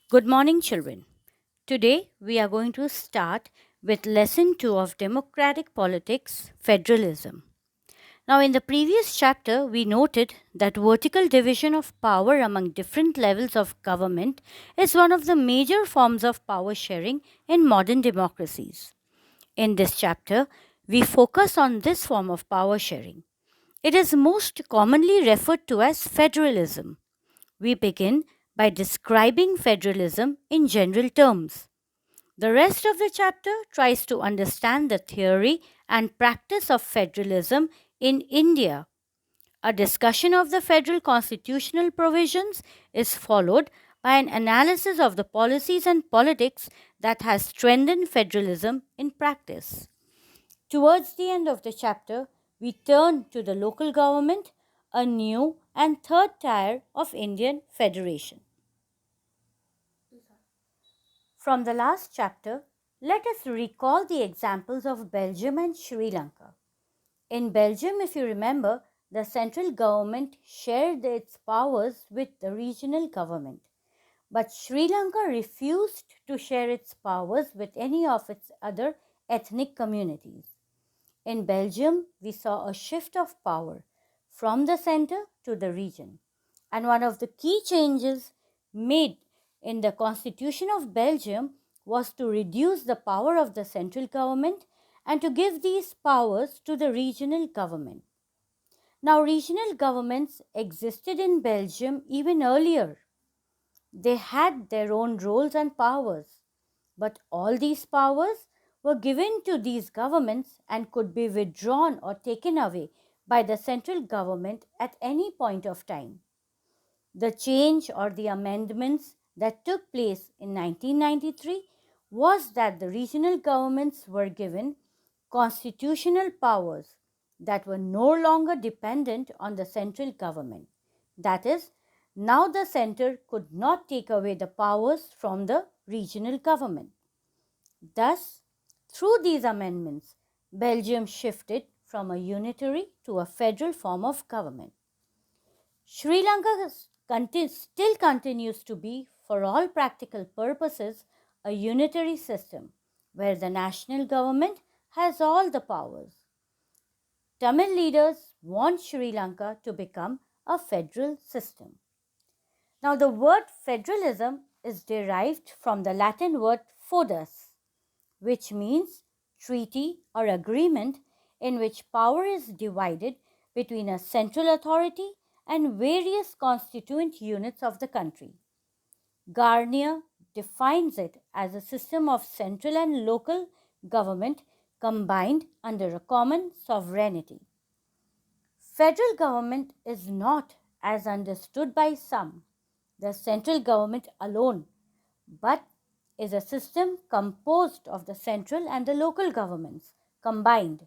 Good morning, children. Today we are going to start with lesson 2 of Democratic Politics Federalism. Now, in the previous chapter, we noted that vertical division of power among different levels of government is one of the major forms of power sharing in modern democracies. In this chapter, we focus on this form of power sharing. It is most commonly referred to as federalism. We begin by describing federalism in general terms. The rest of the chapter tries to understand the theory and practice of federalism in India. A discussion of the federal constitutional provisions is followed by an analysis of the policies and politics that has strengthened federalism in practice. Towards the end of the chapter, we turn to the local government, a new and third tier of Indian federation. From the last chapter, let us recall the examples of Belgium and Sri Lanka. In Belgium, if you remember, the central government shared its powers with the regional government. But Sri Lanka refused to share its powers with any of its other ethnic communities. In Belgium, we saw a shift of power from the center to the region. And one of the key changes made in the Constitution of Belgium was to reduce the power of the central government and to give these powers to the regional government. Now, regional governments existed in Belgium even earlier. They had their own roles and powers, but all these powers were given to these governments and could be withdrawn or taken away by the central government at any point of time. The change or the amendments that took place in 1993 was that the regional governments were given constitutional powers that were no longer dependent on the central government. That is, now the center could not take away the powers from the regional government. Thus, through these amendments, Belgium shifted from a unitary to a federal form of government. Sri Lanka still continues to be, for all practical purposes, a unitary system where the national government has all the powers. Tamil leaders want Sri Lanka to become a federal system. Now, the word federalism is derived from the Latin word foedus, which means treaty or agreement in which power is divided between a central authority and various constituent units of the country. Garnier defines it as a system of central and local government combined under a common sovereignty. Federal government is not, as understood by some, the central government alone, but is a system composed of the central and the local governments combined.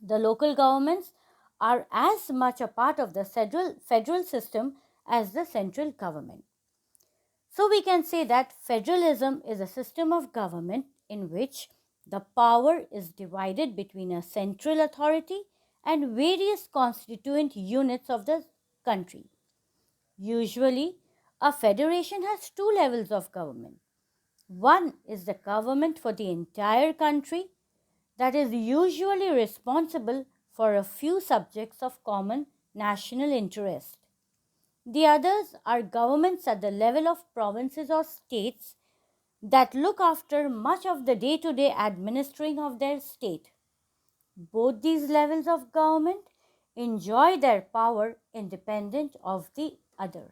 The local governments are as much a part of the federal system as the central government. So we can say that federalism is a system of government in which the power is divided between a central authority and various constituent units of the country. Usually, a federation has two levels of government. One is the government for the entire country that is usually responsible for a few subjects of common national interest. The others are governments at the level of provinces or states that look after much of the day to day administering of their state. Both these levels of government enjoy their power independent of the other.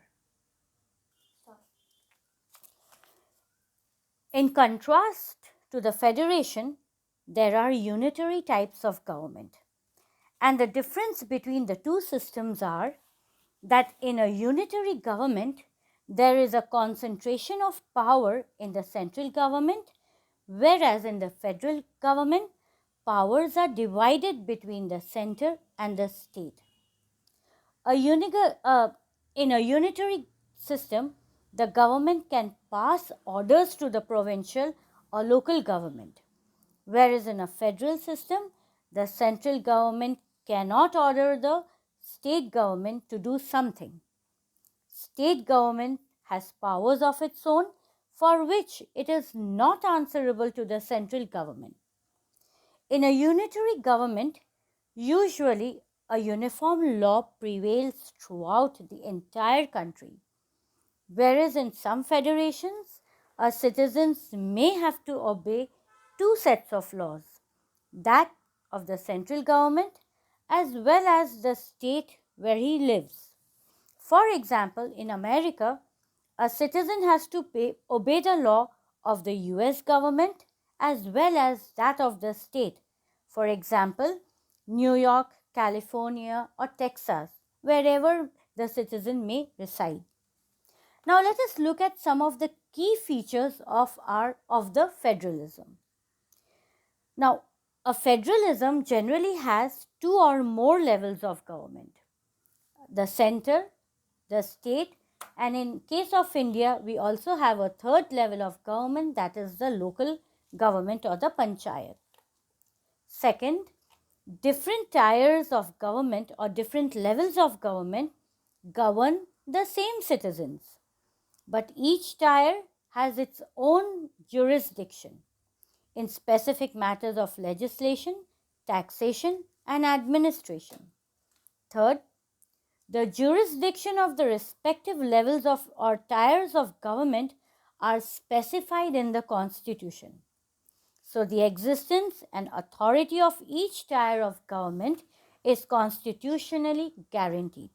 In contrast to the federation, there are unitary types of government. And the difference between the two systems are that in a unitary government, there is a concentration of power in the central government, whereas in the federal government, powers are divided between the center and the state. In a unitary system, the government can pass orders to the provincial or local government, whereas in a federal system, the central government cannot order the state government to do something. State government has powers of its own, for which it is not answerable to the central government. In a unitary government, usually a uniform law prevails throughout the entire country, whereas in some federations, citizens may have to obey two sets of laws, that of the central government as well as the state where he lives. For example, in America, a citizen has to obey the law of the US government as well as that of the state. For example, New York, California, or Texas, wherever the citizen may reside. Now let us look at some of the key features of the federalism. Now, a federalism generally has two or more levels of government: the center, the state, and in case of India, we also have a third level of government, that is the local government or the panchayat. Second, different tiers of government or different levels of government govern the same citizens, but each tier has its own jurisdiction in specific matters of legislation, taxation, and administration. Third, the jurisdiction of the respective levels of or tiers of government are specified in the Constitution. So, the existence and authority of each tier of government is constitutionally guaranteed.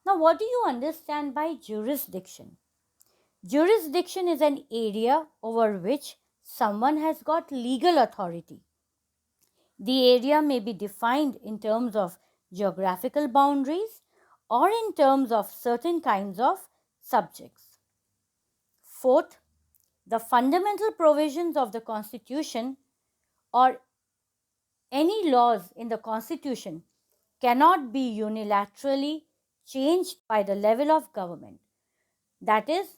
Now, what do you understand by jurisdiction? Jurisdiction is an area over which someone has got legal authority. The area may be defined in terms of geographical boundaries or in terms of certain kinds of subjects. Fourth, the fundamental provisions of the Constitution or any laws in the Constitution cannot be unilaterally changed by the level of government. That is,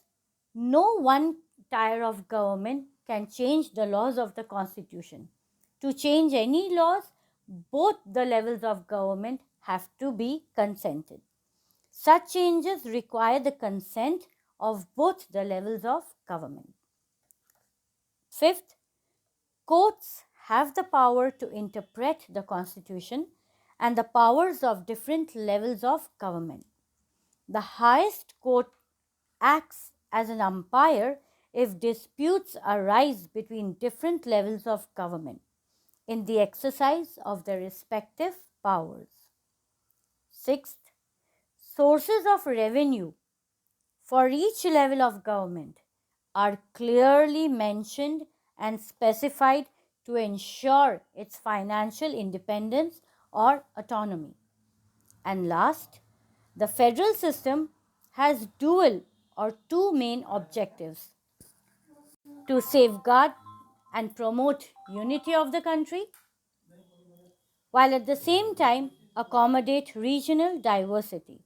no one tier of government can change the laws of the Constitution. To change any laws, both the levels of government have to be consented. Such changes require the consent of both the levels of government. Fifth, courts have the power to interpret the Constitution and the powers of different levels of government. The highest court acts as an umpire if disputes arise between different levels of government in the exercise of their respective powers. Sixth, sources of revenue for each level of government are clearly mentioned and specified to ensure its financial independence or autonomy. And last, the federal system has dual or two main objectives: to safeguard and promote unity of the country, while at the same time accommodate regional diversity.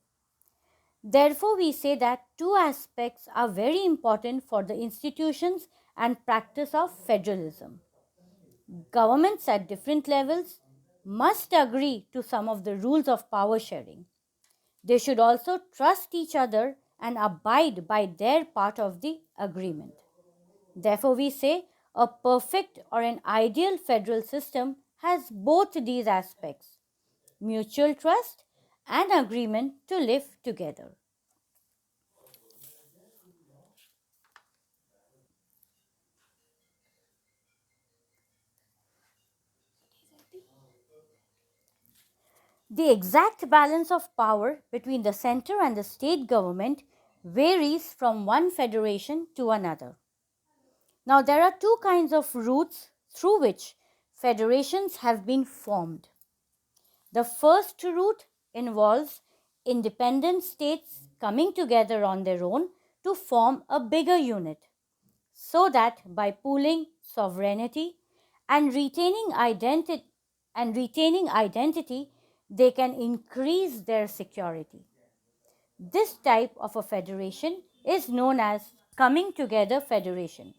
Therefore, we say that two aspects are very important for the institutions and practice of federalism. Governments at different levels must agree to some of the rules of power sharing. They should also trust each other and abide by their part of the agreement. Therefore, we say a perfect or an ideal federal system has both these aspects: mutual trust and agreement to live together. The exact balance of power between the center and the state government varies from one federation to another. Now, there are two kinds of routes through which federations have been formed. The first route involves independent states coming together on their own to form a bigger unit, so that by pooling sovereignty and retaining identity, they can increase their security. This type of a federation is known as coming together federation,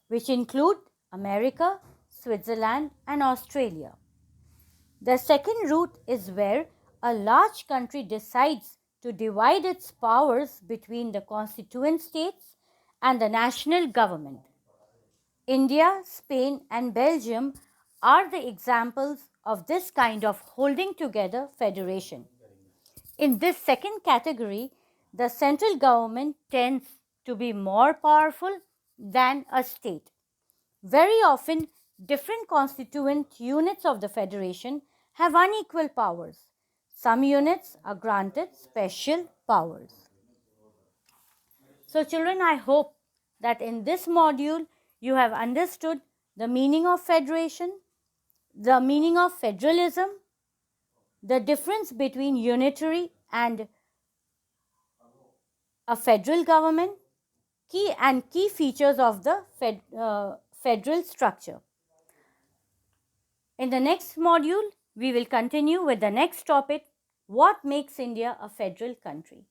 which include America, Switzerland, and Australia. The second route is where a large country decides to divide its powers between the constituent states and the national government. India, Spain, and Belgium are the examples of this kind of holding together federation. In this second category, the central government tends to be more powerful than a state. Very often, different constituent units of the federation have unequal powers. Some units are granted special powers. So, children, I hope that in this module you have understood the meaning of federation, the meaning of federalism, the difference between unitary and a federal government, key features of the federal structure. In the next module, we will continue with the next topic, what makes India a federal country.